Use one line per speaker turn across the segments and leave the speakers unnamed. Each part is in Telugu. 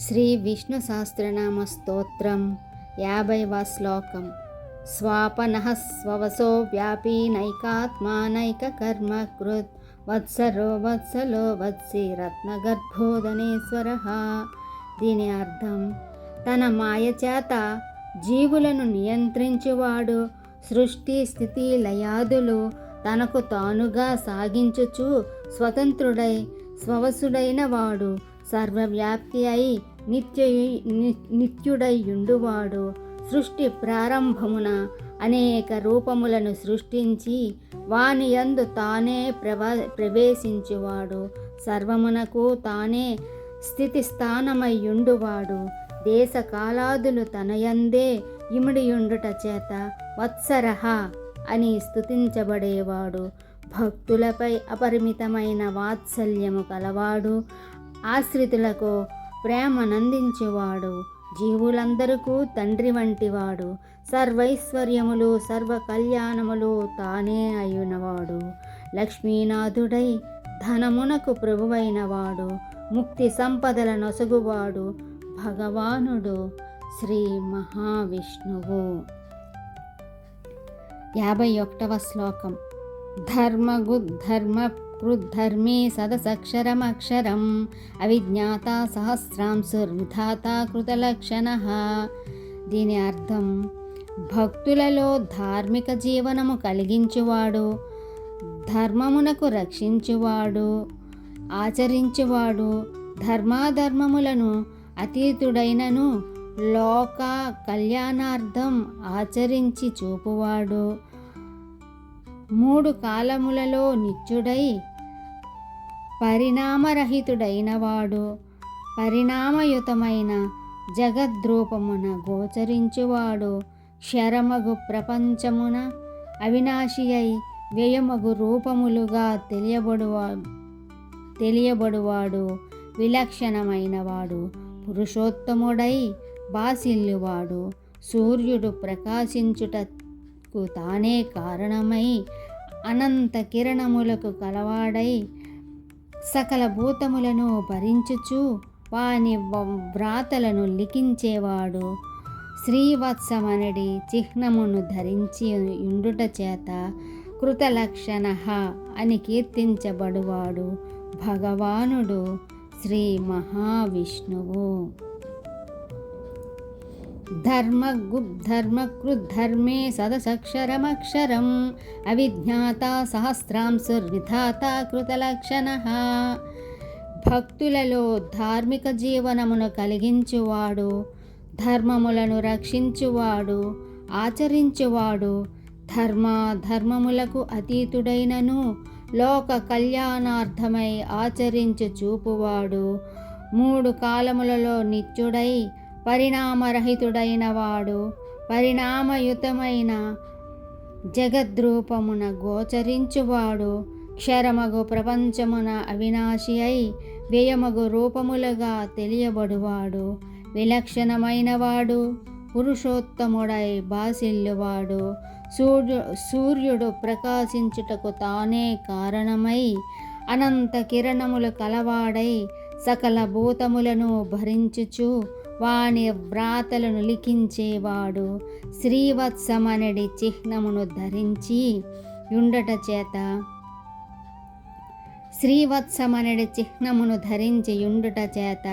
శ్రీ విష్ణు సహస్రనామ స్తోత్రం 50వ శ్లోకం. స్వాపనః స్వవసో వ్యాపీ నైకాత్మా నైక కర్మ కృత్ వత్సరో వత్సలో వత్సి రత్నగర్భోదనేశ్వరః. దీని అర్థం, తన మాయ చేత జీవులను నియంత్రించువాడు, సృష్టి స్థితి లయాదులు తనకు తానుగా సాగించుచు స్వతంత్రుడై స్వవసుడైన వాడు, సర్వవ్యాప్తి అయి నిత్యుడైయుండువాడు, సృష్టి ప్రారంభమున అనేక రూపములను సృష్టించి వాని యందు తానే ప్రవేశించువాడు, సర్వమునకు తానే స్థితిస్థానమయ్యుండువాడు, దేశకాలాదులు తనయందే ఇమిడియుండుట చేత వత్సరః అని స్తుతించబడేవాడు, భక్తులపై అపరిమితమైన వాత్సల్యము కలవాడు, ఆశ్రితులకు ప్రేమనందించువాడు, జీవులందరకు తండ్రి వంటివాడు, సర్వైశ్వర్యములు సర్వ కళ్యాణములు తానే అయ్యునవాడు, లక్ష్మీనాథుడై ధనమునకు ప్రభువైనవాడు, ముక్తి సంపదల నొసగువాడు భగవానుడు శ్రీ మహావిష్ణువు. 51వ శ్లోకం. ధర్మే సదసక్షరమక్షరం అవిజ్ఞాత సహస్రాంశుర్విధాత కృతలక్షణః. దీని అర్థం, భక్తులలో ధార్మిక జీవనము కలిగించువాడు, ధర్మమునకు రక్షించువాడు, ఆచరించువాడు, ధర్మాధర్మములను అతీతుడైనను లోక కళ్యాణార్థం ఆచరించి చూపువాడు, 3 కాలములలో నిత్యుడై పరిణామరహితుడైనవాడు, పరిణామయుతమైన జగద్రూపమున గోచరించువాడు, క్షరమగు ప్రపంచమున అవినాశి అయి వ్యయమగు రూపములుగా తెలియబడువాడు, విలక్షణమైనవాడు, పురుషోత్తముడై బాసిల్లువాడు, సూర్యుడు ప్రకాశించుటకు తానే కారణమై అనంత కిరణములకు కలవాడై సకల భూతములను భరించుచు వాని వ్రాతలను లిఖించేవాడు, శ్రీవత్సమనడి చిహ్నమును ధరించి యుండుట చేత కృతలక్షణః అని కీర్తించబడువాడు భగవానుడు శ్రీ మహావిష్ణువు. ధర్మే సదసక్షరమక్షరం అవిజ్ఞాత సహస్రాంశుర్విధాత కృతలక్షణః. భక్తులలో ధార్మిక జీవనమును కలిగించువాడు, ధర్మములను రక్షించువాడు, ఆచరించువాడు, ధర్మములకు అతీతుడైనను లోక కళ్యాణార్థమై ఆచరించు చూపువాడు, 3 కాలములలో నిత్యుడై పరిణామరహితుడైన వాడు, పరిణామయుతమైన జగద్రూపమున గోచరించువాడు, క్షరమగు ప్రపంచమున అవినాశి అయి వ్యయమగు రూపములుగా తెలియబడువాడు, విలక్షణమైనవాడు, పురుషోత్తముడై బాసిల్లువాడు, సూర్యుడు ప్రకాశించుటకు తానే కారణమై అనంత కిరణములు కలవాడై సకల భూతములను భరించుచు వాని వ్రాతలను లిఖించేవాడు, శ్రీవత్సమనడి చిహ్నమును ధరించి యుండుట చేత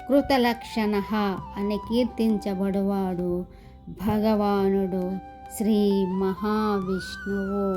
కృతలక్షణః అని కీర్తించబడువాడు భగవానుడు శ్రీ మహావిష్ణువు.